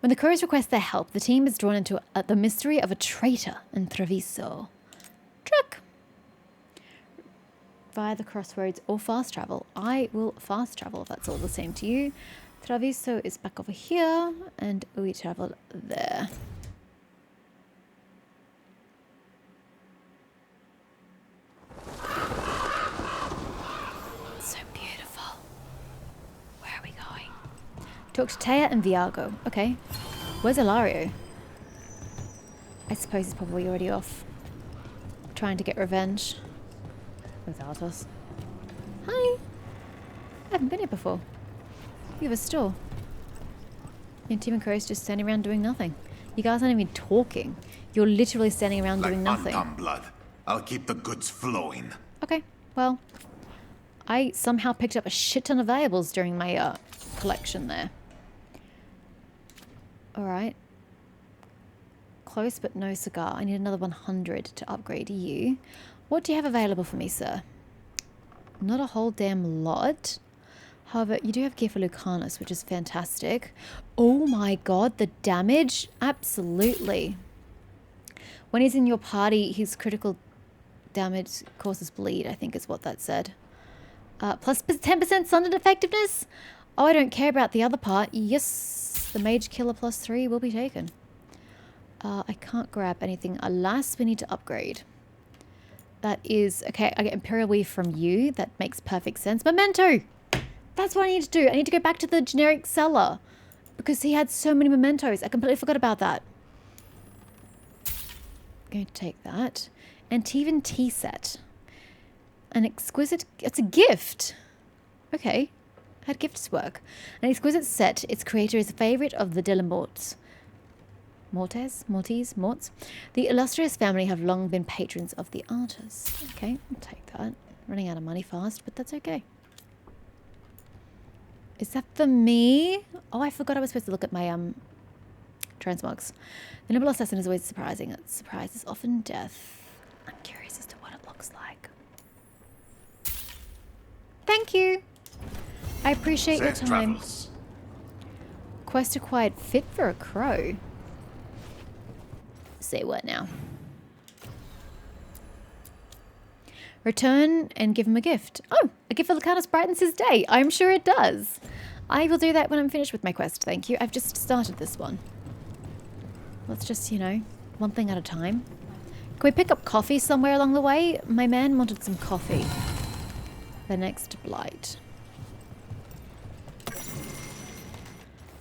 When the crows request their help, the team is drawn into the mystery of a traitor in Treviso. Truck! Via the crossroads or fast travel. I will fast travel if that's all the same to you. Treviso is back over here, and we travel there. So beautiful. Where are we going? Talk to Taya and Viago. Okay. Where's Ilario? I suppose he's probably already off. Trying to get revenge. Without us. Hi. I haven't been here before. You have a store. You and Tim and Crows just standing around doing nothing. You guys aren't even talking. You're literally standing around doing nothing. Like blood. I'll keep the goods flowing. Okay, well, I somehow picked up a shit ton of valuables during my collection there. Alright. Close but no cigar. I need another 100 to upgrade you. What do you have available for me, sir? Not a whole damn lot. However, you do have gear for Lucanus, which is fantastic. Oh my god, the damage? Absolutely. When he's in your party, his critical damage causes bleed, I think is what that said. Plus 10% sundered effectiveness? Oh, I don't care about the other part. Yes, the mage killer plus 3 will be taken. I can't grab anything. Alas, we need to upgrade. That is... Okay, I get Imperial Weave from you. That makes perfect sense. Memento! That's what I need to do. I need to go back to the generic seller. Because he had so many mementos. I completely forgot about that. Going to take that. Antivan tea set. An exquisite... It's a gift. Okay. How do gifts work? An exquisite set. Its creator is a favorite of the Delamorts. Morts. The illustrious family have long been patrons of the artists. Okay, I'll take that. Running out of money fast, but that's okay. Is that for me? Oh, I forgot I was supposed to look at my transmogs. The noble assassin is always surprising. Its surprise is often death. I'm curious as to what it looks like. Thank you. I appreciate your time. Travels. Quest acquired fit for a crow. Say what now? Return and give him a gift. Oh, a gift for Lucanus brightens his day. I'm sure it does. I will do that when I'm finished with my quest, thank you. I've just started this one. Let's just, you know, one thing at a time. Can we pick up coffee somewhere along the way? My man wanted some coffee. The next blight.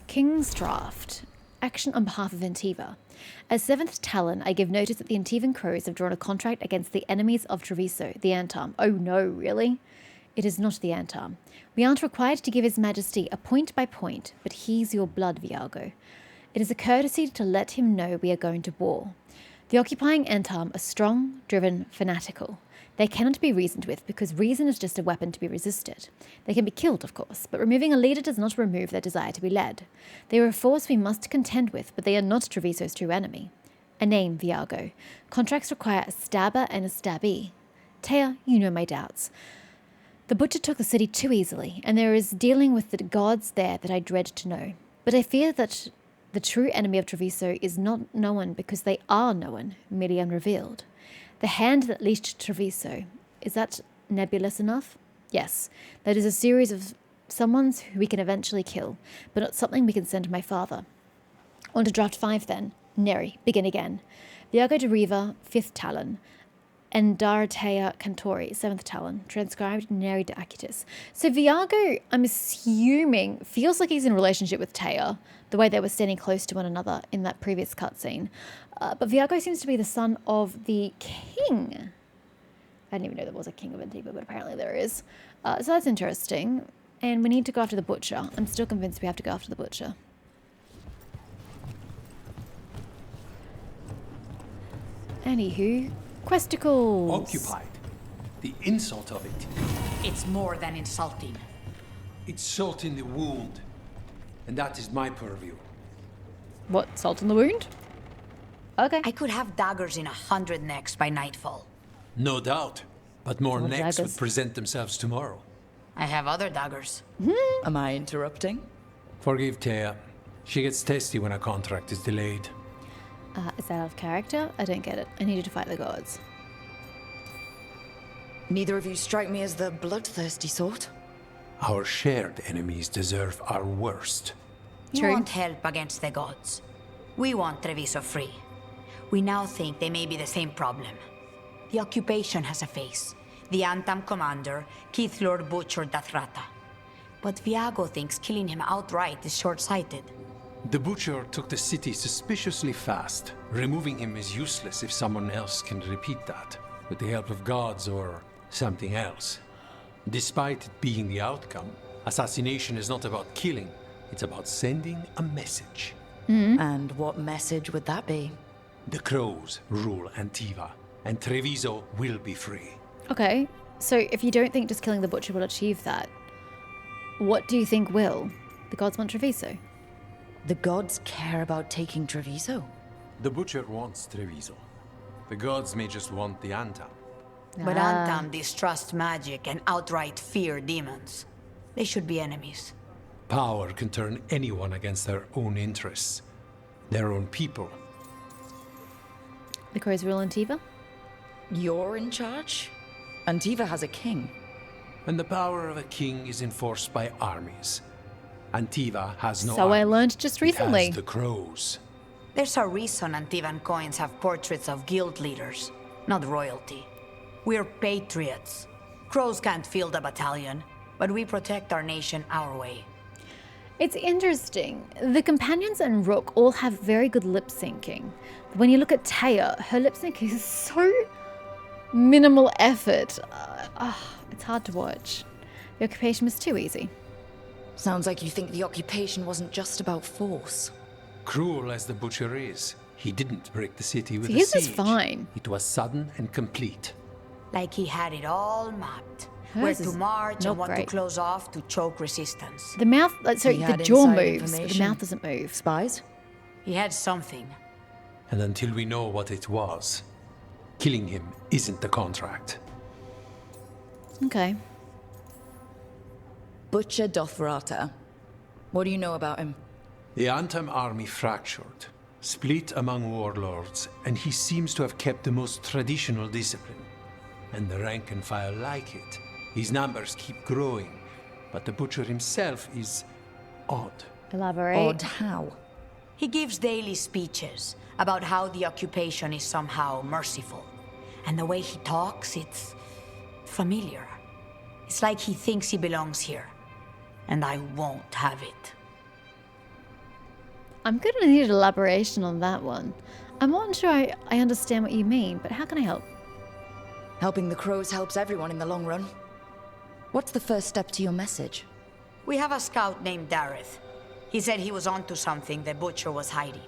King's Draft. Action on behalf of Antiva. As 7th Talon, I give notice that the Antivan Crows have drawn a contract against the enemies of Treviso, the Antarm. Oh no, really? It is not the Antarm. We aren't required to give His Majesty a point by point, but he's your blood, Viago. It is a courtesy to let him know we are going to war. The occupying Antarm are strong, driven, fanatical. They cannot be reasoned with because reason is just a weapon to be resisted. They can be killed, of course, but removing a leader does not remove their desire to be led. They are a force we must contend with, but they are not Treviso's true enemy. A name, Viago. Contracts require a stabber and a stabbee. Taya, you know my doubts. The butcher took the city too easily, and there is dealing with the gods there that I dread to know. But I fear that the true enemy of Treviso is not known because they are known, merely unrevealed. The hand that leashed Treviso, is that nebulous enough? Yes, that is a series of someones who we can eventually kill, but not something we can send to my father. On to draft 5 then. Neri, begin again. Viago de Riva, 5th Talon. And Daratea Cantori, 7th Talon. Transcribed Neri de Acutus. So Viago, I'm assuming, feels like he's in a relationship with Taya, the way they were standing close to one another in that previous cutscene. But Viago seems to be the son of the king. I didn't even know there was a king of Antigua, but apparently there is. So that's interesting. And we need to go after the butcher. I'm still convinced we have to go after the butcher. Anywho, questicles. Occupied. The insult of it. It's more than insulting. It's salt in the wound. And that is my purview. What, salt in the wound? Okay. I could have daggers in 100 necks by nightfall. No doubt. But more More necks daggers. would present themselves tomorrow. I have other daggers. Am I interrupting? Forgive Taya. She gets testy when a contract is delayed. Is that out of character? I don't get it. I needed to fight the gods. Neither of you strike me as the bloodthirsty sort. Our shared enemies deserve our worst. You True. want help against the gods. We want Treviso free. We now think they may be the same problem. The occupation has a face. The Antam commander, Keith Lord Butcher Dathrata. But Viago thinks killing him outright is short-sighted. The Butcher took the city suspiciously fast. Removing him is useless if someone else can repeat that, with the help of gods or something else. Despite it being the outcome, assassination is not about killing, it's about sending a message. And what message would that be? The crows rule Antiva, and Treviso will be free. Okay, so if you don't think just killing the butcher will achieve that, what do you think will? The gods want Treviso. The gods care about taking Treviso? The Butcher wants Treviso. The gods may just want the Antam. But Antam distrust magic and outright fear demons. They should be enemies. Power can turn anyone against their own interests, their own people. The crows rule Antiva? You're in charge? Antiva has a king. And the power of a king is enforced by armies. Antiva has no So I army. learned just recently. It has the crows. There's a reason Antivan coins have portraits of guild leaders, not royalty. We're patriots. Crows can't field a battalion, but we protect our nation our way. It's interesting. The companions and Rook all have very good lip syncing. But when you look at Taya, her lip sync is so minimal effort. It's hard to watch. The occupation was too easy. Sounds like you think the occupation wasn't just about force. Cruel as the Butcher is, he didn't break the city with See, a his siege. was fine. It was sudden and complete. Like he had it all mapped. Hers Where to is march not and what to great. close off to choke resistance. The mouth, sorry, He the had jaw inside moves, but the information. mouth doesn't move. Spies? He had something. And until we know what it was, killing him isn't the contract. Okay. Butcher Dothrata. What do you know about him? The Antam army fractured, split among warlords, and he seems to have kept the most traditional discipline. And the rank and file like it. His numbers keep growing, but the Butcher himself is odd. Elaborate. Odd how? He gives daily speeches about how the occupation is somehow merciful. And the way he talks, it's familiar. It's like he thinks he belongs here. And I won't have it. I'm gonna need elaboration on that one. I'm not sure I understand what you mean, but how can I help? Helping the crows helps everyone in the long run. What's the first step to your message? We have a scout named Dareth. He said he was onto something the Butcher was hiding.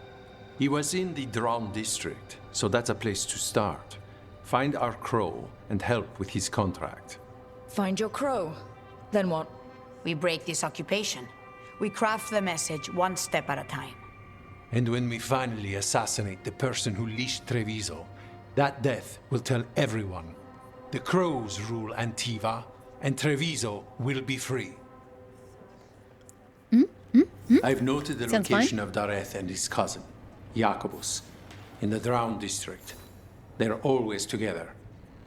He was in the Drown district, so that's a place to start. Find our crow and help with his contract. Find your crow. Then what? We break this occupation. We craft the message one step at a time. And when we finally assassinate the person who leashed Treviso, that death will tell everyone. The crows rule Antiva, and Treviso will be free. I've noted the Sounds location of Dareth and his cousin, Jacobus, in the Drown district. They're always together.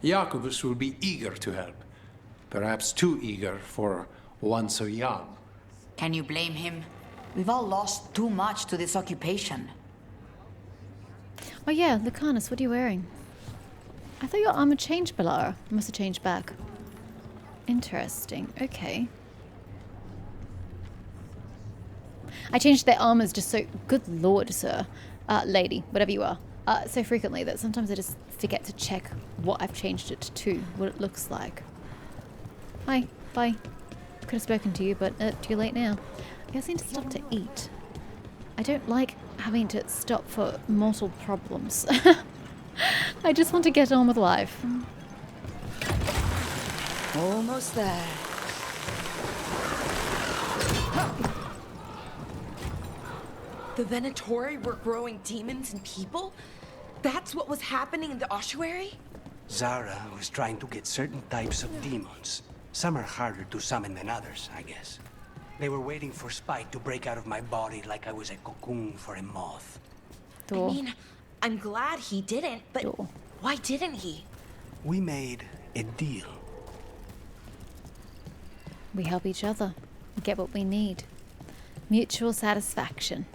Jacobus will be eager to help. Perhaps too eager for one so young. Can you blame him? We've all lost too much to this occupation. Oh yeah, Lucanus, what are you wearing? I thought your armor changed, Balara. It must have changed back. Interesting. Okay. I changed their armors just so... Good lord, sir. Lady, whatever you are. So frequently that sometimes I just forget to check what I've changed it to, what it looks like. Hi. Bye. Could have spoken to you, but too late now. I guess I need to stop to eat. I don't like having to stop for mortal problems. I just want to get on with life. Almost there. The Venatori were growing demons and people? That's what was happening in the ossuary? Zara was trying to get certain types of demons. Some are harder to summon than others, I guess. They were waiting for Spike to break out of my body like I was a cocoon for a moth. I mean, I'm glad he didn't, but why didn't he? We made a deal. We help each other. We get what we need. Mutual satisfaction.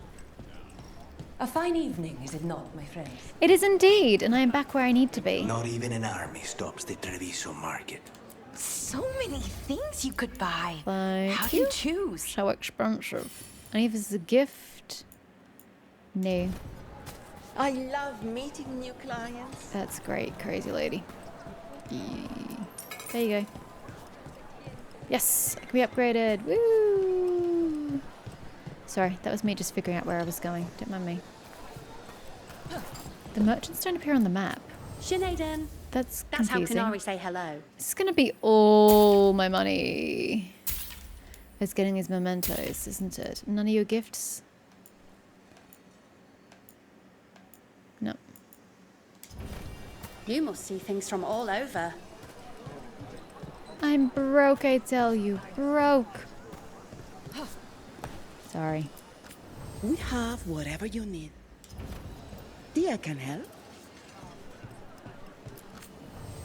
A fine evening, is it not, my friends? It is indeed, and I am back where I need to be. Not even an army stops the Treviso market. So many things you could buy. Thank How do you choose? So expensive. Any of this is a gift? No. I love meeting new clients. That's great, crazy lady. There you go. Yes, I can be upgraded. Woo! Sorry, that was me just figuring out where I was going. Don't mind me. The merchants don't appear on the map. Sinead, That's that's how confusing. Canary say hello. This is going to be all my money. It's getting these mementos, isn't it? None of your gifts? No. You must see things from all over. I'm broke, I tell you. Broke. Sorry. We have whatever you need. Tia can help.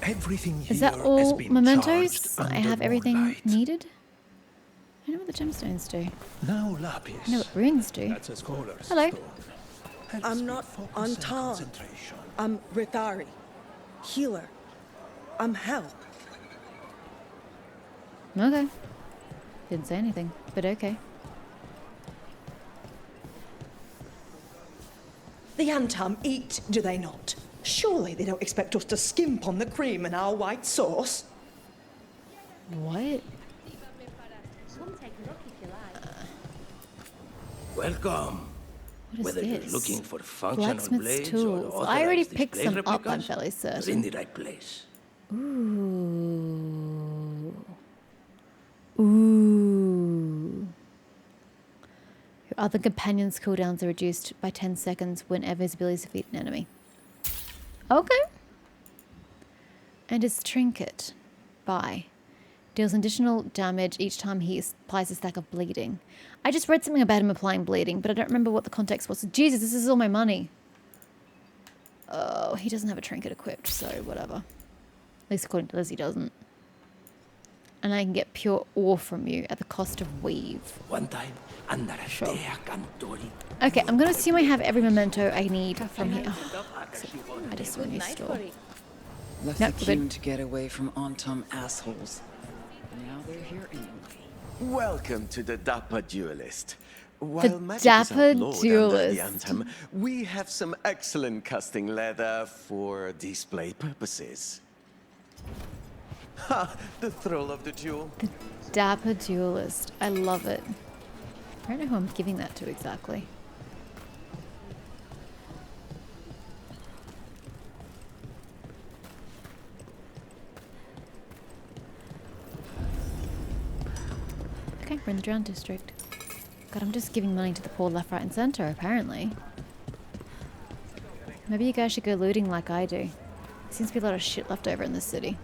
Everything Is here that has all been mementos? charged I under have more everything light. needed? I know what the gemstones do. Now lapis. I know what runes do. That's a scholar's Hello. stone. Helps I'm with not focus and untarred. concentration. I'm Rethari. Healer. I'm help. Okay. Didn't say anything, but okay. The Antam eat, do they not? Surely they don't expect us to skimp on the cream in our white sauce. What? Welcome. What is Whether this? you're looking for functional Blacksmith's blades tools. or I already authorized picked display some up, I'm replicas, fairly you're in certain. the right place. Ooh. Ooh. Your other companion's cooldowns are reduced by 10 seconds whenever his abilities defeat an enemy. Okay. And his trinket. Bye. Deals additional damage each time he applies a stack of bleeding. I just read something about him applying bleeding, but I don't remember what the context was. Jesus, this is all my money. Oh, he doesn't have a trinket equipped, so whatever. At least according to Liz, he doesn't. And I can get pure ore from you at the cost of weave. One time, Sure. Cantori. Okay, I'm going to assume I have every memento I need from here. Oh, except I just want a new store. Left Nope, the we're queue good. to get away from Antam assholes. Now they're here anyway. Welcome to the Dapper Duelist. The While magic is Dapper outlawed under Duelist. the Anthem, we have some excellent casting leather for display purposes. Ha! The thrill of the duel. The Dapper Duelist. I love it. I don't know who I'm giving that to exactly. Okay, we're in the Drowned District. God, I'm just giving money to the poor left, right, and center, apparently. Maybe you guys should go looting like I do. There seems to be a lot of shit left over in this city.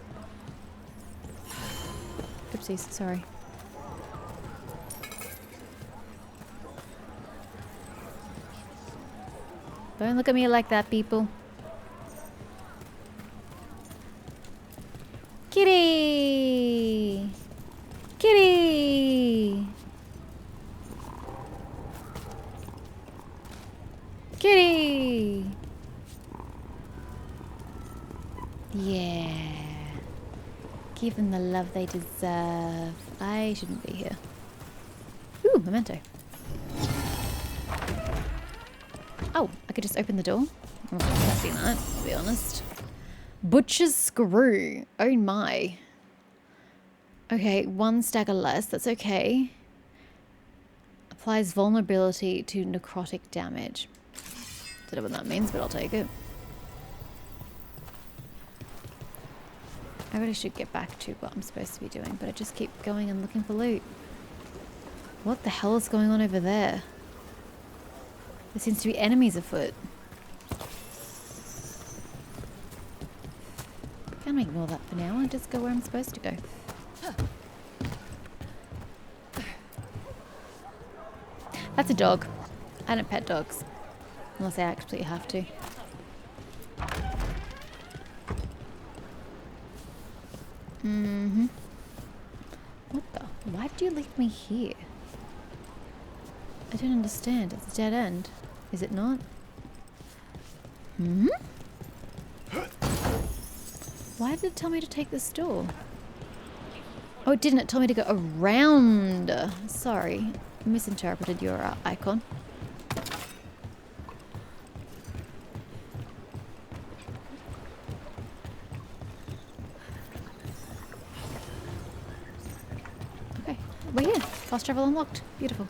Oopsies, sorry. Don't look at me like that, people. Kitty! Kitty! Kitty! Yeah. Give them the love they deserve. I shouldn't be here. Ooh, memento. Oh, I could just open the door. I'm not expecting that, to be honest. Butcher's screw. Oh my. Okay, one stagger less. That's okay. Applies vulnerability to necrotic damage. Don't know what that means, but I'll take it. I really should get back to what I'm supposed to be doing, but I just keep going and looking for loot. What the hell is going on over there? There seems to be enemies afoot. Can I ignore that for now and just go where I'm supposed to go? That's a dog. I don't pet dogs. Unless I absolutely have to. What the? Why did you leave me here? I don't understand. It's a dead end. Is it not? Why did it tell me to take this door? Oh, it didn't. It told me to go around. Sorry. I misinterpreted your icon. Okay. We're here. Fast travel unlocked. Beautiful.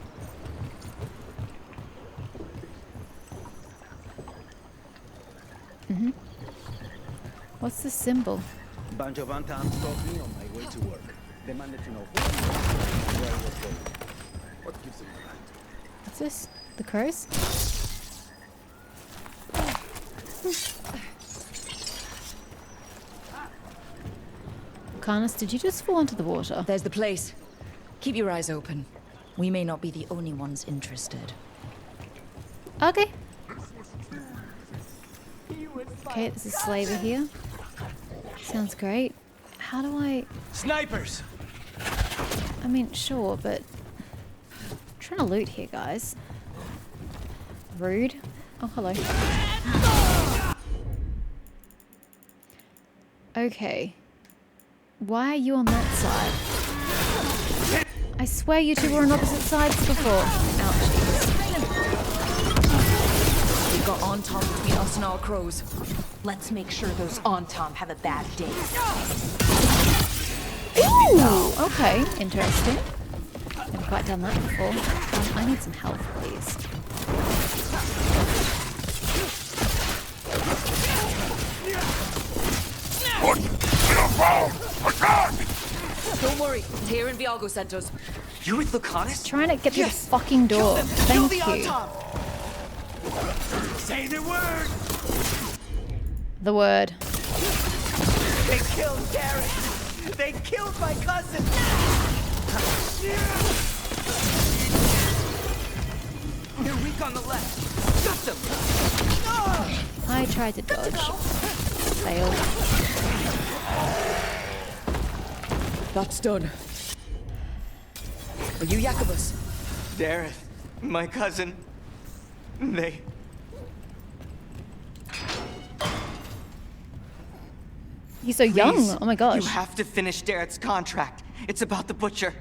What's the symbol? Bunch of Antam stopped me on my way to work. Demanded to know where I was going. What gives them the right? What's this? The crows? Carnus, did you just fall into the water? There's the place. Keep your eyes open. We may not be the only ones interested. Okay. Okay, there's a slaver here. Sounds great. How do I... Snipers! I mean, sure, but... I'm trying to loot here, guys. Rude. Oh, hello. Okay. Why are you on that side? I swear you two were on opposite sides before. Ouchies. We've got Antam between us and our crows. Let's make sure those Antam have a bad day. Ooh, okay, interesting. Never quite done that before. I need some help, please. Don't worry, Tyr and Viago sent us. You with Lucanus? Trying to get through the fucking door. Thank you. Say the word! The word. They killed Garrett! They killed my cousin! They're weak on the left. Got them! I tried to dodge. Failed. That's done. Are you Jacobus? Dareth, my cousin. They... He's so young. Please, Oh my gosh. You have to finish Dareth's contract. It's about the butcher.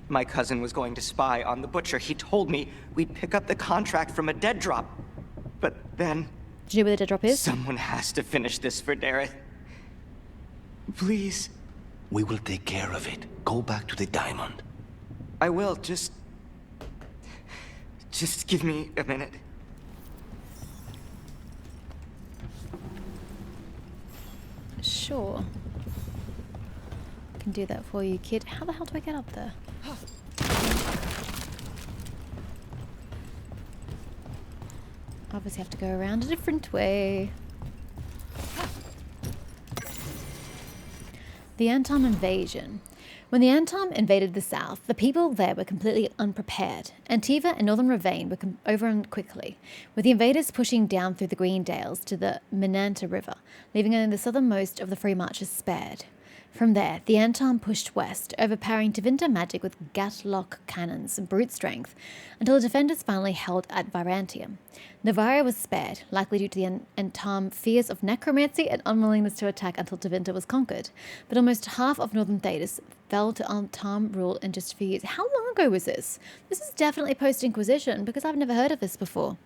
My cousin was going to spy on the butcher. He told me we'd pick up the contract from a dead drop. But then... Do you know where the dead drop is? Someone has to finish this for Dareth. Please. We will take care of it. Go back to the diamond. I will, just give me a minute. Sure. I can do that for you, kid. How the hell do I get up there? Obviously have to go around a different way. The Antam invasion. When the Antam invaded the south, the people there were completely unprepared. Antiva and Northern Ravine were overrun quickly, with the invaders pushing down through the Green Dales to the Minanta River, leaving only the southernmost of the free marches spared. From there, the Antam pushed west, overpowering Tevinter magic with gatlock cannons and brute strength, until the defenders finally held at Virantium. Navaria was spared, likely due to the Antam fears of necromancy and unwillingness to attack until Tevinter was conquered, but almost half of northern Thedas fell to Antam rule in just a few years. How long ago was this? This is definitely post-Inquisition, because I've never heard of this before.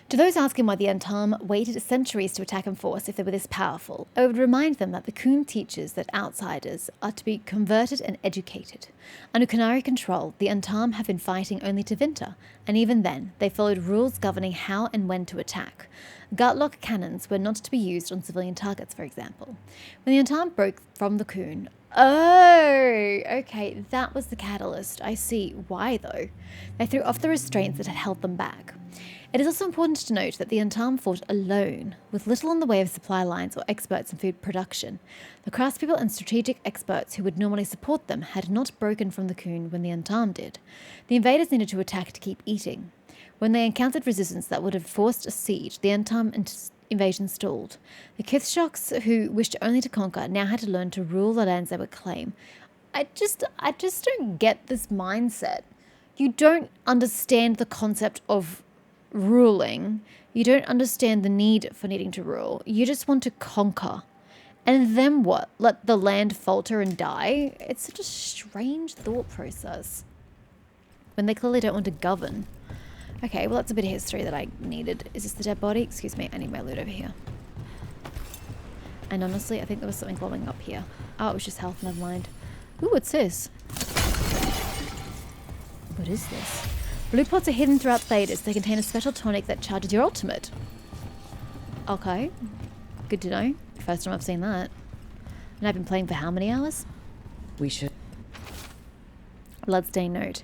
To those asking why the Antam waited centuries to attack in force if they were this powerful, I would remind them that the Khun teaches that outsiders are to be converted and educated. Under Qunari control, the Antam have been fighting only Tevinter, and even then, they followed rules governing how and when to attack. Gutlock cannons were not to be used on civilian targets, for example. When the Antam broke from the Khun... Oh, okay, that was the catalyst. I see. Why, though? They threw off the restraints that had held them back. It is also important to note that the Antam fought alone, with little in the way of supply lines or experts in food production. The craftspeople and strategic experts who would normally support them had not broken from the Khun when the Antam did. The invaders needed to attack to keep eating. When they encountered resistance that would have forced a siege, the Antam invasion stalled. The Kithshoks, who wished only to conquer, now had to learn to rule the lands they would claim. I just don't get this mindset. You don't understand the concept of ruling. You don't understand the need for needing to rule. You just want to conquer. And then what? Let the land falter and die? It's such a strange thought process. When they clearly don't want to govern. Okay, well that's a bit of history that I needed. Is this the dead body? Excuse me, I need my loot over here. And honestly, I think there was something glowing up here. Oh, it was just health, never mind. Ooh, what's this? What is this? Blue pots are hidden throughout Thedas. They contain a special tonic that charges your ultimate. Okay. Good to know. First time I've seen that. And I've been playing for how many hours? We should... Bloodstain note.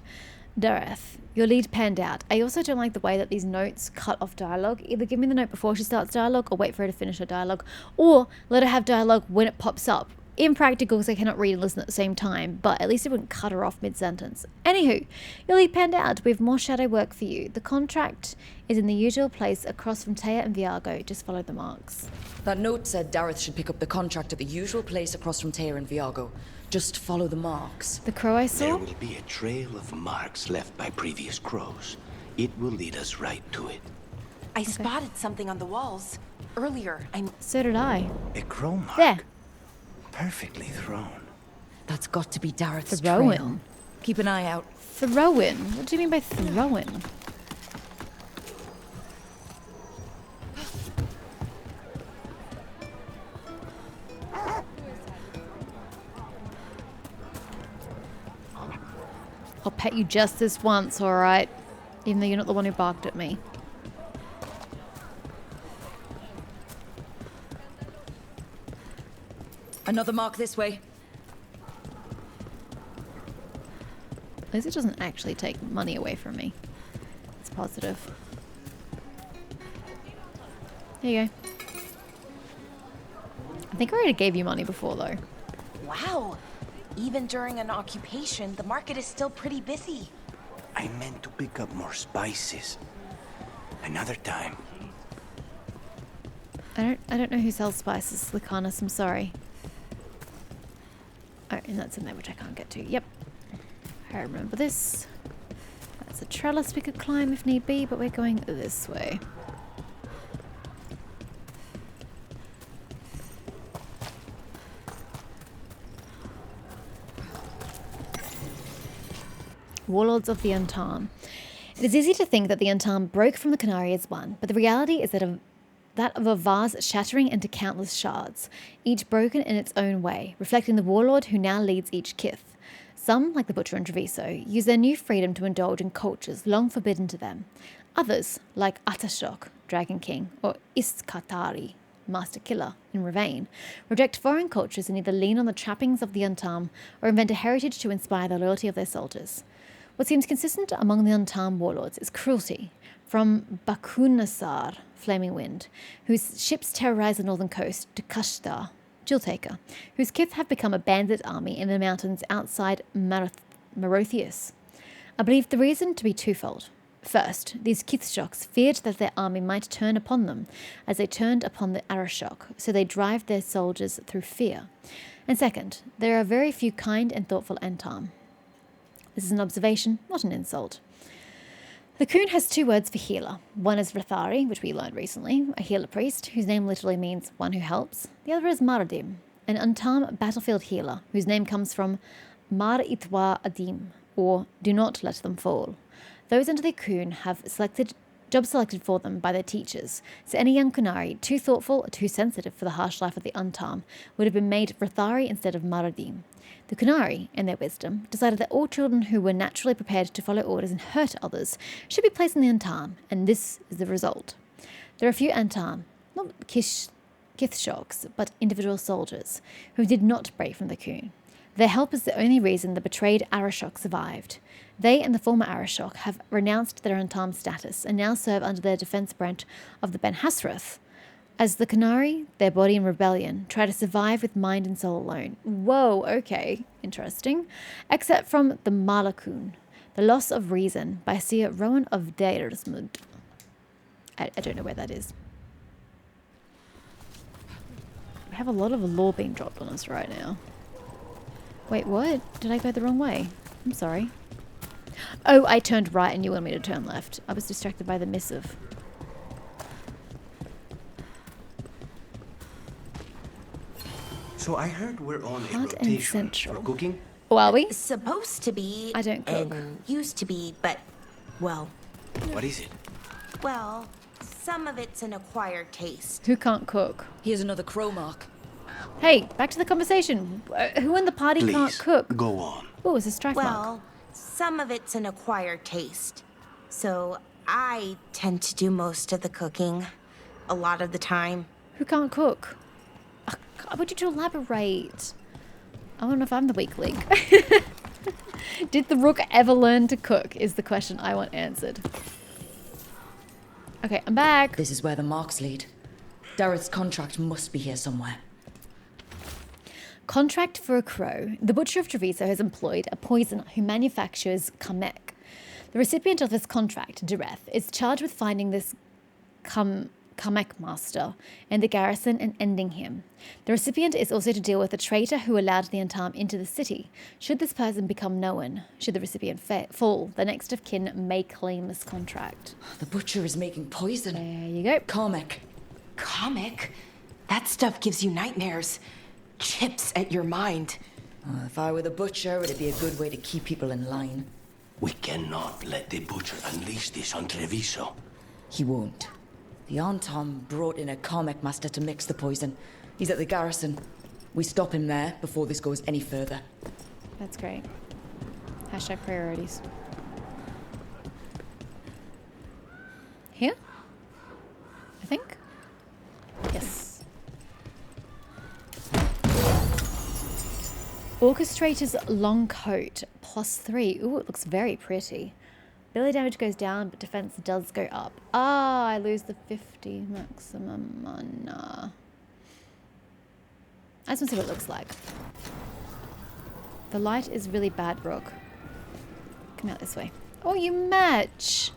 Dareth, your lead panned out. I also don't like the way that these notes cut off dialogue. Either give me the note before she starts dialogue or wait for her to finish her dialogue. Or let her have dialogue when it pops up. Impractical because I cannot read and listen at the same time, but at least it wouldn't cut her off mid-sentence. Anywho, your lead panned out. We have more shadow work for you. The contract is in the usual place across from Taya and Viago. Just follow the marks. That note said Dareth should pick up the contract at the usual place across from Taya and Viago. Just follow the marks. The crow I saw? There will be a trail of marks left by previous crows. It will lead us right to it. I spotted something on the walls earlier. So did I. A crow mark? There. Perfectly thrown. That's got to be Dareth's Throwing. trail. Keep an eye out. Throwing? What do you mean by throwing? I'll pet you just this once, alright? Even though you're not the one who barked at me. Another mark this way. At least it doesn't actually take money away from me. It's positive. There you go. I think I already gave you money before, though. Wow. Even during an occupation, the market is still pretty busy. I meant to pick up more spices. Another time. I don't know who sells spices, Lycanis, I'm sorry. Oh, and that's in there, which I can't get to. Yep. I remember this. That's a trellis we could climb if need be, but we're going this way. Warlords of the Antam. It is easy to think that the Antam broke from the Canary as one, but the reality is that of a vase shattering into countless shards, each broken in its own way, reflecting the warlord who now leads each kith. Some, like the Butcher and Treviso, use their new freedom to indulge in cultures long forbidden to them. Others, like Atashok, Dragon King, or Iskatari, Master Killer, in Ravane, reject foreign cultures and either lean on the trappings of the Antam or invent a heritage to inspire the loyalty of their soldiers. What seems consistent among the Antam warlords is cruelty, from Bakunasar, Flaming Wind, whose ships terrorize the northern coast, to Kashtar, Jeweltaker, whose kith have become a bandit army in the mountains outside Minrathous. I believe the reason to be twofold. First, these Kithshoks feared that their army might turn upon them, as they turned upon the Arashok, so they drive their soldiers through fear. And second, there are very few kind and thoughtful Antam. This is an observation, not an insult. The Khun has two words for healer. One is Rathari, which we learned recently, a healer priest, whose name literally means one who helps. The other is Maradim, an Antam battlefield healer, whose name comes from Mar Itwa Adim, or do not let them fall. Those under the Khun have jobs selected for them by their teachers, so any young Kunari, too thoughtful or too sensitive for the harsh life of the Antam, would have been made Rathari instead of Maradim. The Kunari, in their wisdom, decided that all children who were naturally prepared to follow orders and hurt others should be placed in the Antam, and this is the result. There are a few Antam, not Kithshoks, but individual soldiers, who did not break from the Khun. Their help is the only reason the betrayed Arashok survived. They and the former Arashok have renounced their Antam status and now serve under their defense branch of the Ben Hasrath. As the Qunari, their body in rebellion, try to survive with mind and soul alone. Whoa, okay, interesting. Except from the Malakun, The Loss of Reason by Seer Rowan of Deirsmud. I don't know where that is. We have a lot of lore being dropped on us right now. Wait, what? Did I go the wrong way? I'm sorry. Oh, I turned right and you wanted me to turn left. I was distracted by the missive. So I heard we're on a Hard and rotation central. for cooking? Oh, are we? Supposed to be. I don't cook. And used to be, but, well, What is it? well, some of it's an acquired taste. Who can't cook? Here's another crow mark. Hey, back to the conversation. Who in the party can't Please, cook? go on. Oh, it's a strike mark. Well, some of it's an acquired taste. So I tend to do most of the cooking. A lot of the time. Who can't cook? I want you to elaborate. I don't know if I'm the weak link. Did the rook ever learn to cook is the question I want answered. Okay, I'm back. This is where the marks lead. Dareth's contract must be here somewhere. Contract for a crow. The Butcher of Treviso has employed a poisoner who manufactures Kamek. The recipient of this contract, Dareth, is charged with finding this Kamek master in the garrison and ending him. The recipient is also to deal with the traitor who allowed the Antam into the city. Should this person become known, should the recipient fall, the next of kin may claim this contract. The butcher is making poison. There you go. Kamek. Kamek? That stuff gives you nightmares. Chips at your mind. If I were the butcher, it'd be a good way to keep people in line. We cannot let the butcher unleash this on Treviso. He won't. The Antam brought in a Kamek master to mix the poison. He's at the garrison. We stop him there before this goes any further. That's great. Hashtag priorities. Here? I think? Yes. Orchestrator's long coat, +3. Ooh, it looks very pretty. Melee damage goes down, but defense does go up. Ah, I lose the 50 maximum mana. I just want to see what it looks like. The light is really bad, Rook. Come out this way. Oh, you match!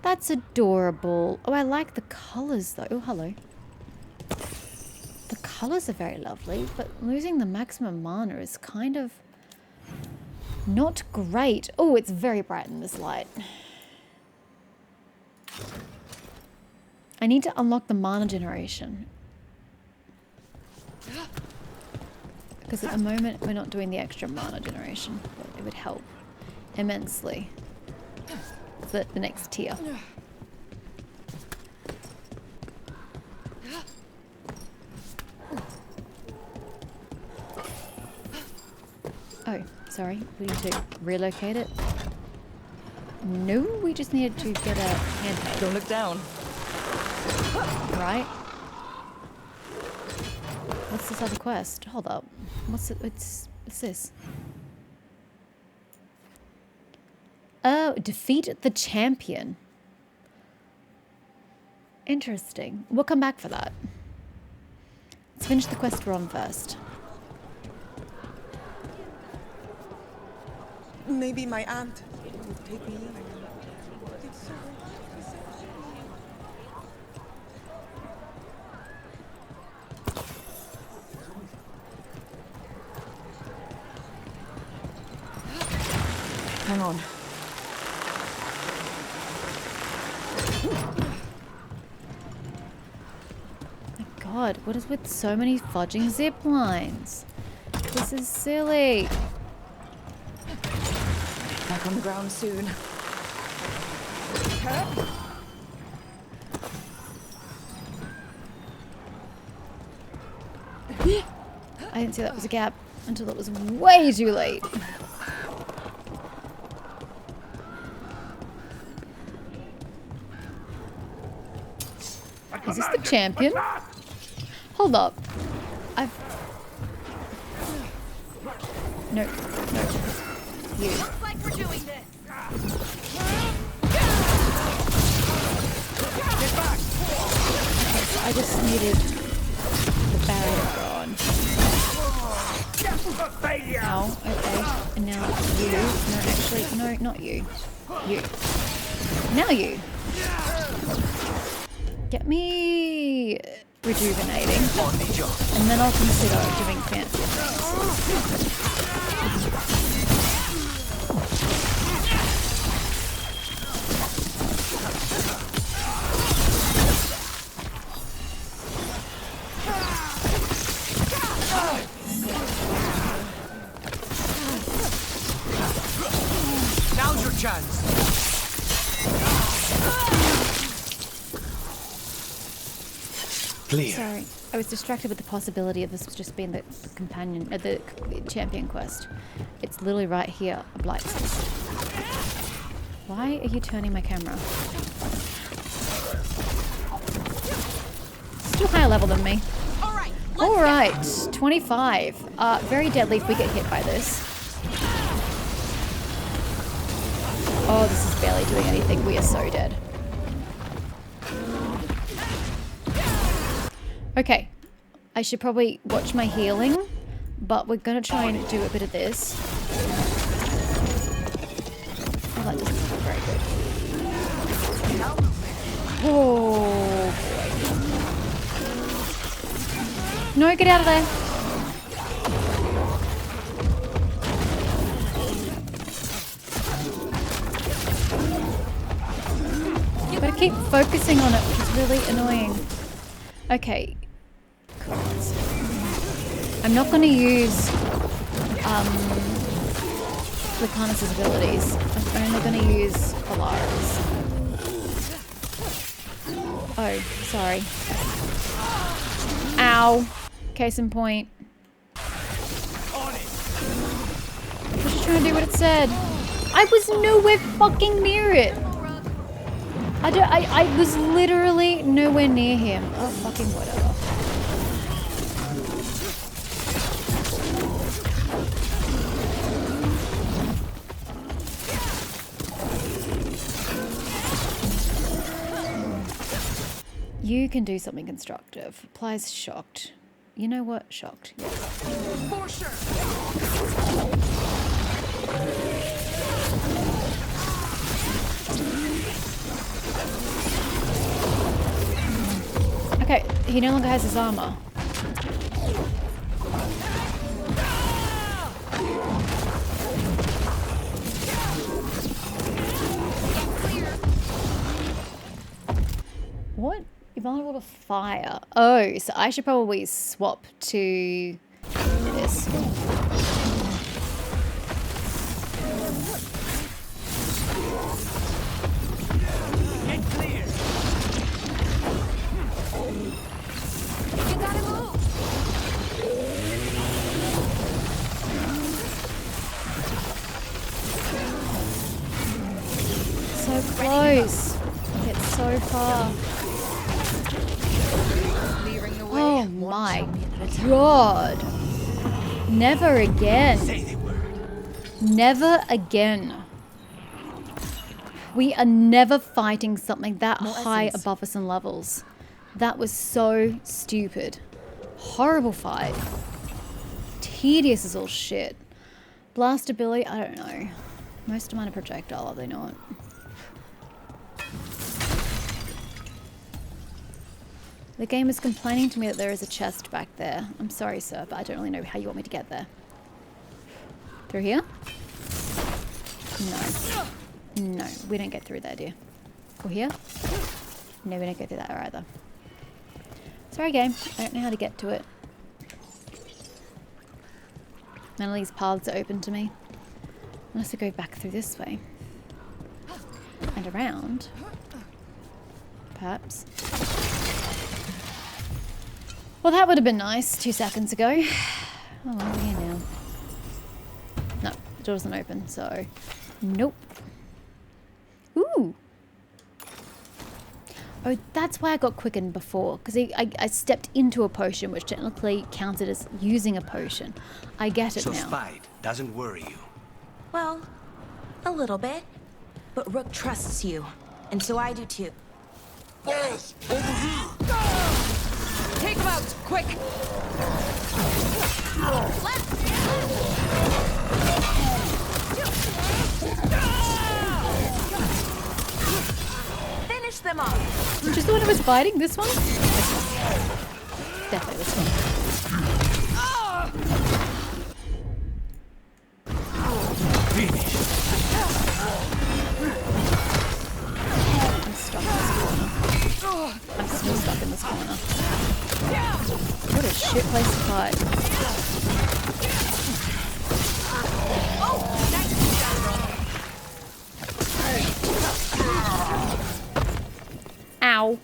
That's adorable. Oh, I like the colours, though. Oh, hello. The colours are very lovely, but losing the maximum mana is kind of not great. Oh, it's very bright in this light. I need to unlock the mana generation. Because at the moment, we're not doing the extra mana generation, but it would help immensely. The next tier. Oh, sorry. We need to relocate it. No, we just needed to get a handheld. Don't look down. Right. What's this other quest? Hold up. What's this? Oh, defeat the champion. Interesting. We'll come back for that. Let's finish the quest we're on first. Maybe my aunt would take me in. Hang on. My God, what is with so many fudging zip lines? This is silly. Back on the ground soon. I didn't see that was a gap until it was way too late. Is this the champion? Hold up. No. You. Looks like we're doing this. I just needed the barrier gone. Ow, okay. And now you. No, actually, no, not you. You. Now you. Get me rejuvenating. And then I'll consider doing fancy things. Now's your chance. Clear. Sorry, I was distracted with the possibility of this just being the companion, the champion quest. It's literally right here, Blights. Why are you turning my camera? Still higher level than me. Alright, 25. Very deadly if we get hit by this. Oh, this is barely doing anything. We are so dead. Okay, I should probably watch my healing, but we're gonna try and do a bit of this. Oh, that doesn't feel very good. Oh, boy. No, get out of there. Gotta keep focusing on it, which is really annoying. Okay. Cool. I'm not gonna use Lacanus' abilities. I'm only gonna use Alara's. Oh, sorry. Ow. Case in point. I was just trying to do what it said. I was nowhere fucking near it. I was literally nowhere near him. Oh, fucking whatever. You can do something constructive. Applies shocked. You know what? Shocked. Yes. For sure. Okay, he no longer has his armor. What? You're vulnerable to fire. Oh, so I should probably swap to this. Get clear. You gotta move. So close. Yet so far. Oh my god. Never again. Never again. We are never fighting something that high above us in levels. That was so stupid. Horrible fight. Tedious as all shit. Blast ability, I don't know. Most amount of projectile, are they not? The game is complaining to me that there is a chest back there. I'm sorry, sir, but I don't really know how you want me to get there. Through here? No. No, we don't get through there, dear. Or here? No, we don't go through that either. Sorry, game. I don't know how to get to it. None of these paths are open to me. Unless I go back through this way. And around. Perhaps. Well, that would have been nice 2 seconds ago. Oh, well, we're here now. No, the door doesn't open, so... Nope. Ooh! Oh, that's why I got quickened before. Because I stepped into a potion, which technically counted as using a potion. I get it now. Spied. doesn't worry you. Well, a little bit. But Rook trusts you, and so I do too. Forest, over here! Take him out, quick! Finish them off! Just the one who was fighting? This one? Definitely this one. I'm still stuck in this corner. What a shit place to fight. Ow.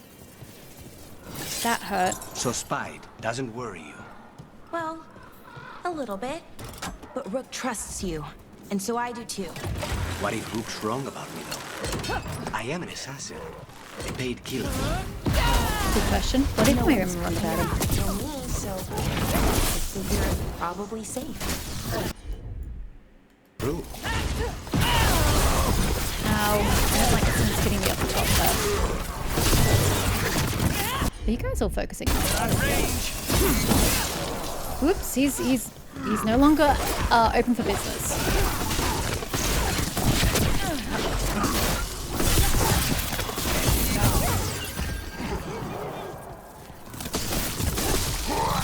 That hurt. So Spide doesn't worry you. Well, a little bit. But Rook trusts you, and so I do too. What if Rook's wrong about me, though? I am an assassin. A paid killer. Good question. What if I remember wrong about him? Kill me, so you're probably safe. True. Ow. I don't like it since getting me up the top there. Are you guys all focusing on that? Whoops, he's no longer open for business.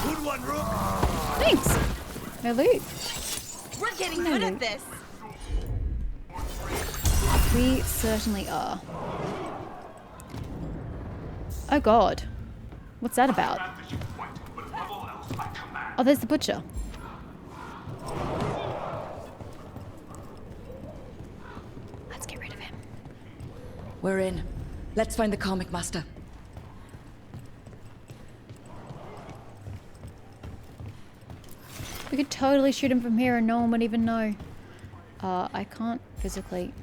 Good one, Rook. Thanks. No loot. We're getting good at this. We certainly are. Oh god. What's that about? Oh, there's the butcher. Let's get rid of him. We're in. Let's find the comic master. We could totally shoot him from here and no one would even know. I can't physically.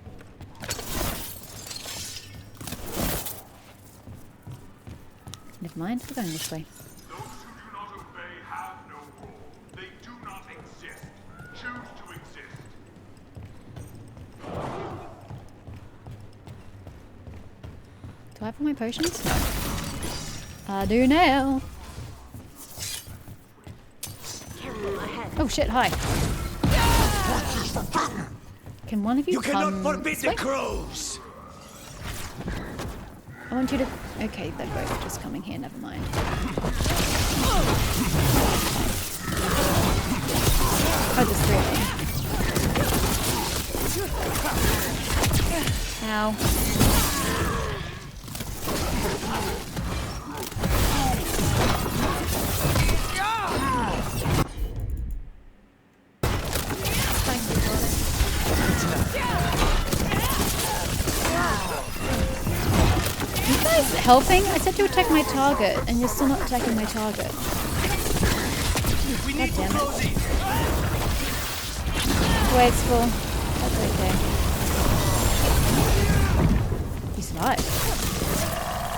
Never mind, we're going this way. Those who do not obey have no role. They do not exist. Choose to exist. Do I have all my potions? No. I do now. Oh shit, hi. Can one of you come? You cannot forbid this the way? crows! I want you to... Okay, they're both just coming here, never mind. Oh, there's three of them. Ow. Helping? I said to attack my target, and you're still not attacking my target. We need God damn it. closing. Wasteful. That's okay. You survived.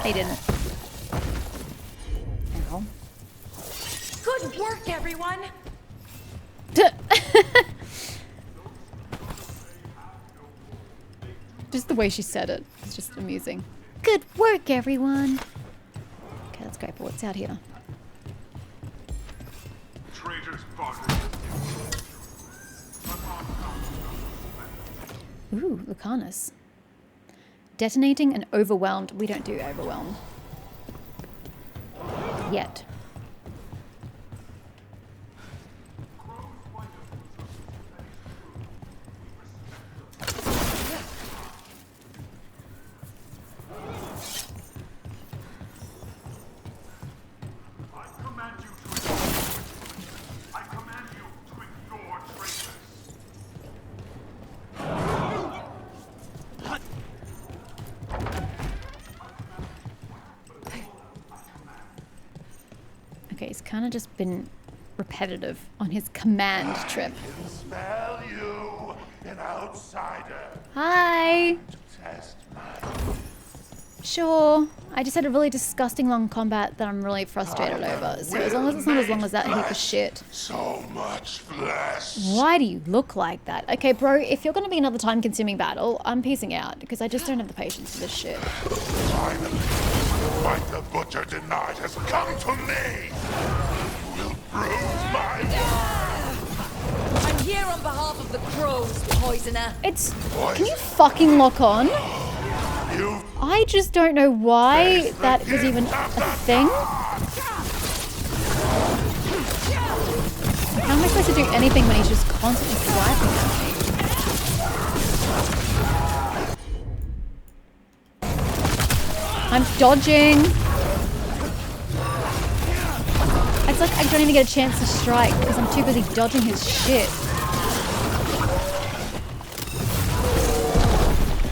They didn't. Ow. Good work, everyone! Just the way she said it. It's just amusing. Good work, everyone. Okay, let's go for what's out here. Traitors spotted. Ooh, Lucanus. Detonating and overwhelmed. We don't do overwhelm. Yet. Okay, he's kind of just been repetitive on his command trip. I can smell you, an outsider. Hi. To test my Sure. I just had a really disgusting long combat that I'm really frustrated over. So as long as it's not as long as that heap of shit. So much flesh. Why do you look like that? Okay, bro, if you're going to be another time-consuming battle, I'm peacing out because I just don't have the patience for this shit. Finally, the fight the Butcher denied has come to me. You will prove my worth. I'm here on behalf of the crows, poisoner. It's... Can you fucking lock on? I just don't know why that was even a thing. How am I supposed to do anything when he's just constantly swiping at me? I'm dodging. It's like I don't even get a chance to strike because I'm too busy dodging his shit.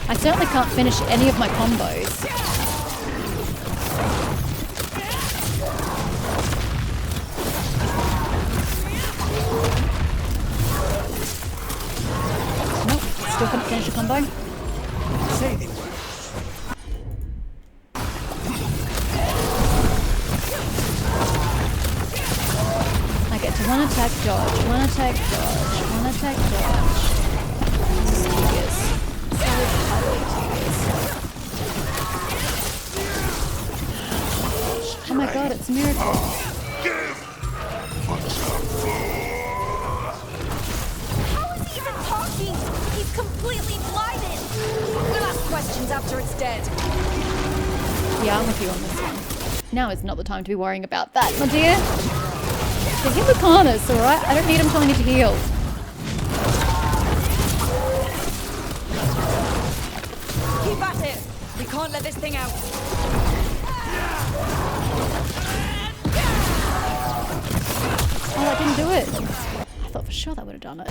I certainly can't finish any of my combos. Nope, still couldn't finish a combo. I get to one attack dodge, one attack dodge, one attack dodge. This is tedious. Oh my god, it's Minrathous. How is he even talking? He's completely blinded. We'll ask questions after it's dead. Yeah, I'm with you on this one. Now is not the time to be worrying about that, my dear. The Hippocampus, alright? I don't need him telling me to heal. Keep at it. We can't let this thing out. Oh, that didn't do it. I thought for sure that would have done it.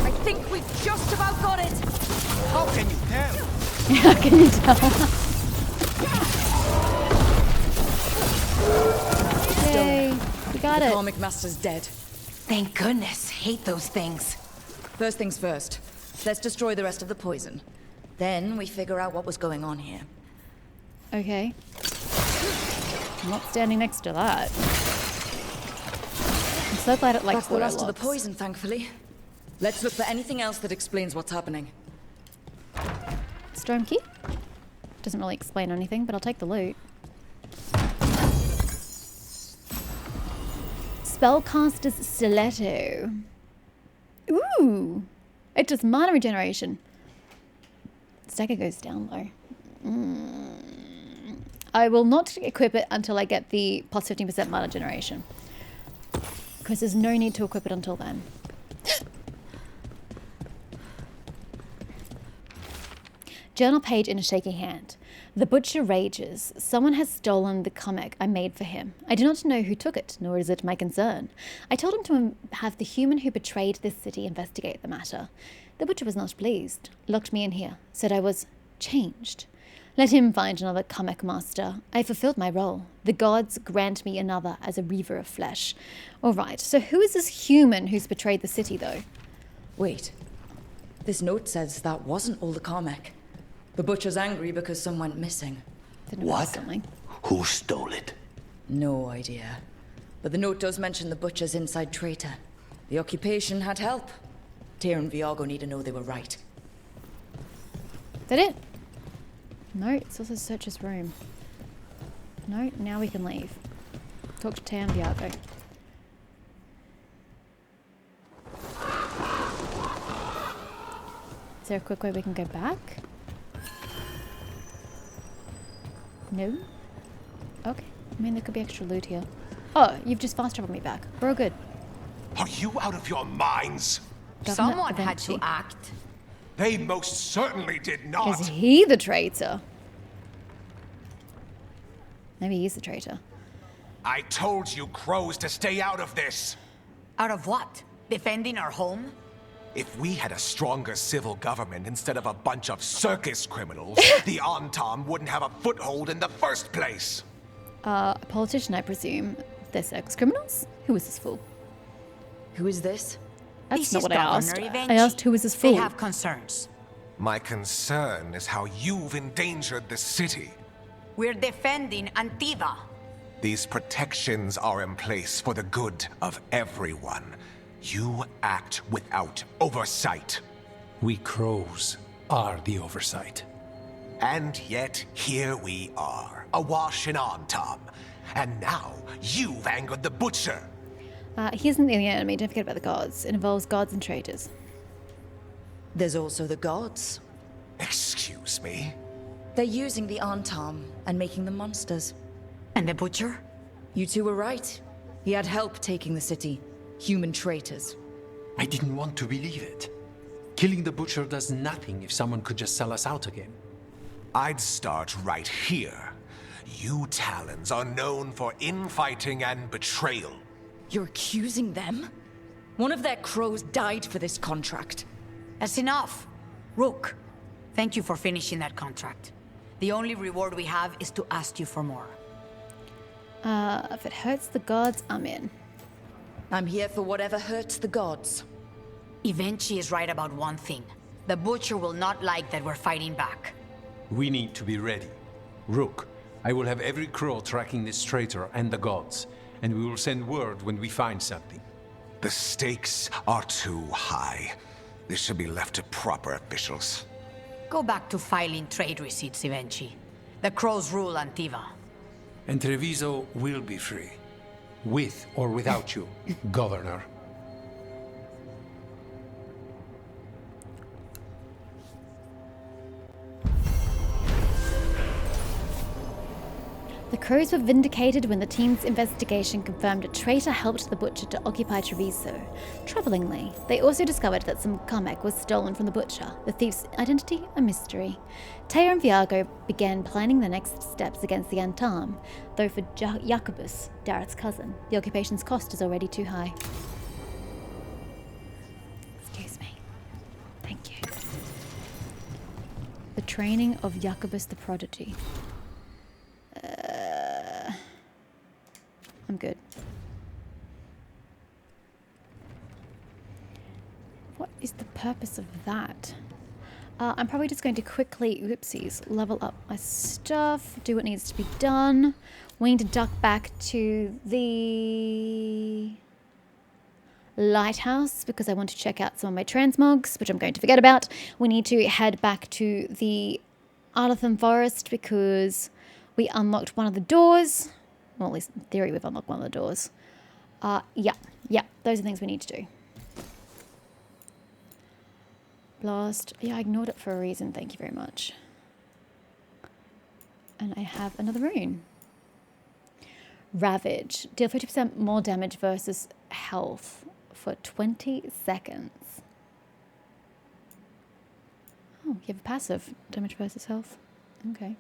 I think we've just about got it. How can you tell? How can you tell? Yay, we got it. The Comic Master's dead. Thank goodness. Hate those things. First things first. Let's destroy the rest of the poison. Then we figure out what was going on here. Okay. I'm not standing next to that. I'm so glad it likes That's the water last of the logs. poison, thankfully. Let's look for anything else that explains what's happening. Storm key? Doesn't really explain anything, but I'll take the loot. Spellcaster's Stiletto. Ooh! It does mana regeneration. Stagger goes down though. I will not equip it until I get the plus 15% mana generation. Because there's no need to equip it until then. Journal page in a shaky hand. The butcher rages. Someone has stolen the comic I made for him. I do not know who took it, nor is it my concern. I told him to have the human who betrayed this city investigate the matter. The butcher was not pleased, locked me in here, said I was changed. Let him find another comic master. I fulfilled my role. The gods grant me another as a reaver of flesh. All right, so who is this human who's betrayed the city, though? Wait. This note says that wasn't all the comic. The butcher's angry because some went missing. What? Who stole it? No idea. But the note does mention the butcher's inside traitor. The occupation had help. Tyr and Viago need to know they were right. Is that it? No, it's also search his room. No, now we can leave. Talk to Tyr and Viago. Is there a quick way we can go back? No? Okay. I mean, there could be extra loot here. Oh, you've just fast traveled me back. We're all good. Are you out of your minds? Someone had to act. They most certainly did not. Is he the traitor? Maybe he's the traitor. I told you crows to stay out of this. Out of what? Defending our home? If we had a stronger civil government instead of a bunch of circus criminals, the Antam wouldn't have a foothold in the first place. A politician, I presume. They're circus criminals? Who is this fool? Who is this? That's This not is what I asked. Governor I asked who is this fool? They have concerns. My concern is how you've endangered the city. We're defending Antiva. These protections are in place for the good of everyone. You act without oversight. We crows are the oversight. And yet, here we are, awash in Antam. And now, you've angered the Butcher. He isn't the only enemy. Don't forget about the gods. It involves gods and traitors. There's also the gods. Excuse me? They're using the Antam and making them monsters. And the Butcher? You two were right. He had help taking the city. Human traitors. I didn't want to believe it. Killing the Butcher does nothing if someone could just sell us out again. I'd start right here. You Talons are known for infighting and betrayal. You're accusing them? One of their crows died for this contract. That's enough. Rook, thank you for finishing that contract. The only reward we have is to ask you for more. If it hurts the gods, I'm in. I'm here for whatever hurts the gods. Evenchi is right about one thing. The Butcher will not like that we're fighting back. We need to be ready. Rook, I will have every crow tracking this traitor and the gods, and we will send word when we find something. The stakes are too high. This should be left to proper officials. Go back to filing trade receipts, Evenchi. The crows rule Antiva. And Treviso will be free. With or without you, Governor. The crows were vindicated when the team's investigation confirmed a traitor helped the Butcher to occupy Treviso. Troublingly, they also discovered that some Kamek was stolen from the Butcher, the thief's identity a mystery. Teo and Viago began planning the next steps against the Antam, though for Jacobus, Dareth's cousin, the occupation's cost is already too high. Excuse me. Thank you. The training of Jacobus the Prodigy. I'm good. What is the purpose of that? I'm probably just going to quickly, oopsies, level up my stuff, do what needs to be done. We need to duck back to the lighthouse because I want to check out some of my transmogs, which I'm going to forget about. We need to head back to the Arlathan Forest because we unlocked one of the doors. Well, at least in theory we've unlocked one of the doors. Yeah, those are things we need to do. Blast. Yeah, I ignored it for a reason. Thank you very much. And I have another rune. Ravage. Deal 50% more damage versus health for 20 seconds. Oh, you have a passive. Damage versus health. Okay.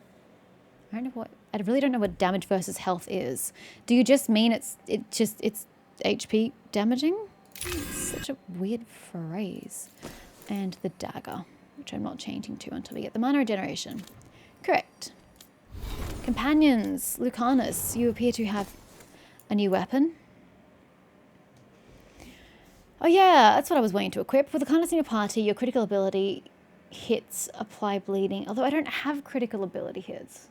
I don't know what. I really don't know what damage versus health is. Do you just mean it's HP damaging? It's such a weird phrase. And the dagger, which I'm not changing to until we get the mana regeneration. Correct. Companions, Lucanus, you appear to have a new weapon. Oh yeah, that's what I was waiting to equip. With Lucanus in your party, your critical ability hits apply bleeding. Although I don't have critical ability hits.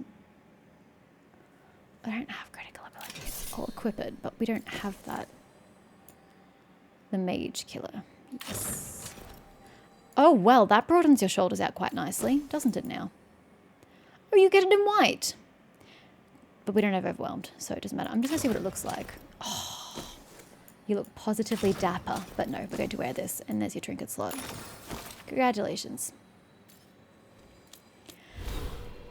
I don't have critical ability hits. I'll equip it, but we don't have that. The Mage Killer. Yes. Oh, well, that broadens your shoulders out quite nicely, doesn't it now? Oh, you get it in white. But we don't have Overwhelmed, so it doesn't matter. I'm just going to see what it looks like. Oh, you look positively dapper. But no, we're going to wear this, and there's your trinket slot. Congratulations.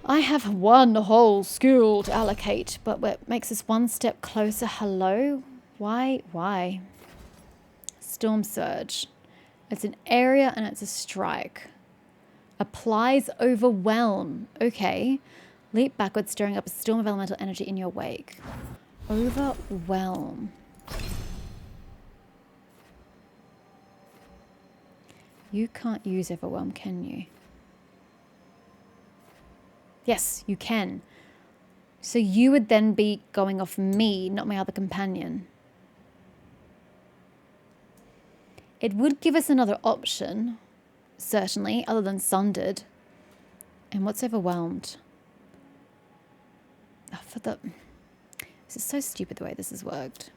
I have one whole skill to allocate, but what makes us one step closer? Hello? Why? Storm Surge. It's an area and it's a strike. Applies Overwhelm. Okay. Leap backwards, stirring up a storm of elemental energy in your wake. Overwhelm. You can't use Overwhelm, can you? Yes, you can. So you would then be going off me, not my other companion. It would give us another option, certainly, other than Sundered. And what's Overwhelmed? Oh, this is so stupid the way this has worked.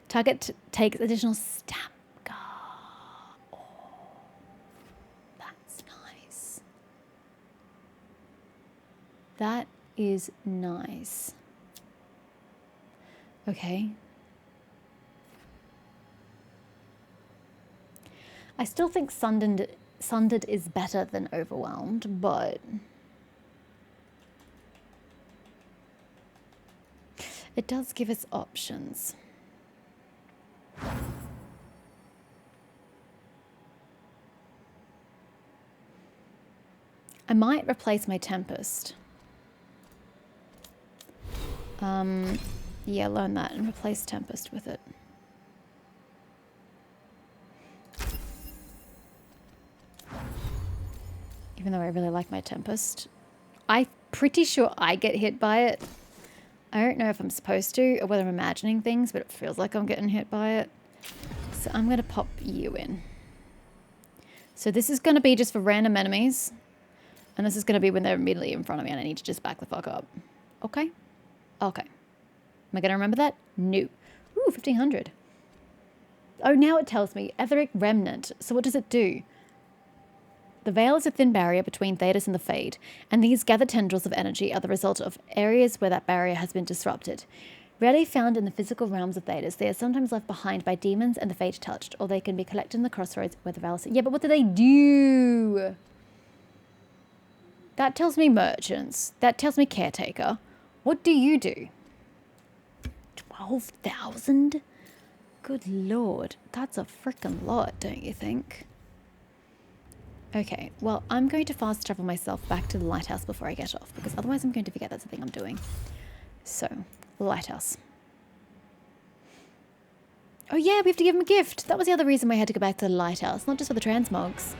Target takes additional stamina. Oh, that's nice. That is nice. Okay. I still think Sundered is better than Overwhelmed, but it does give us options. I might replace my Tempest. Yeah, learn that and replace Tempest with it. Even though I really like my Tempest. I'm pretty sure I get hit by it. I don't know if I'm supposed to or whether I'm imagining things, but it feels like I'm getting hit by it. So I'm going to pop you in. So this is going to be just for random enemies. And this is going to be when they're immediately in front of me and I need to just back the fuck up. Okay? Okay. Am I going to remember that? No. Ooh, 1500. Oh, now it tells me. Etheric Remnant. So what does it do? The veil is a thin barrier between Thedas and the Fade, and these gathered tendrils of energy are the result of areas where that barrier has been disrupted. Rarely found in the physical realms of Thedas, they are sometimes left behind by demons and the Fade touched, or they can be collected in the crossroads where the veil is. Yeah, but what do they do? That tells me merchants. That tells me caretaker. What do you do? 12,000? Good lord. That's a frickin' lot, don't you think? Okay, well, I'm going to fast travel myself back to the lighthouse before I get off, because otherwise I'm going to forget that's the thing I'm doing. So, lighthouse. Oh yeah, we have to give him a gift. That was the other reason we had to go back to the lighthouse, not just for the transmogs.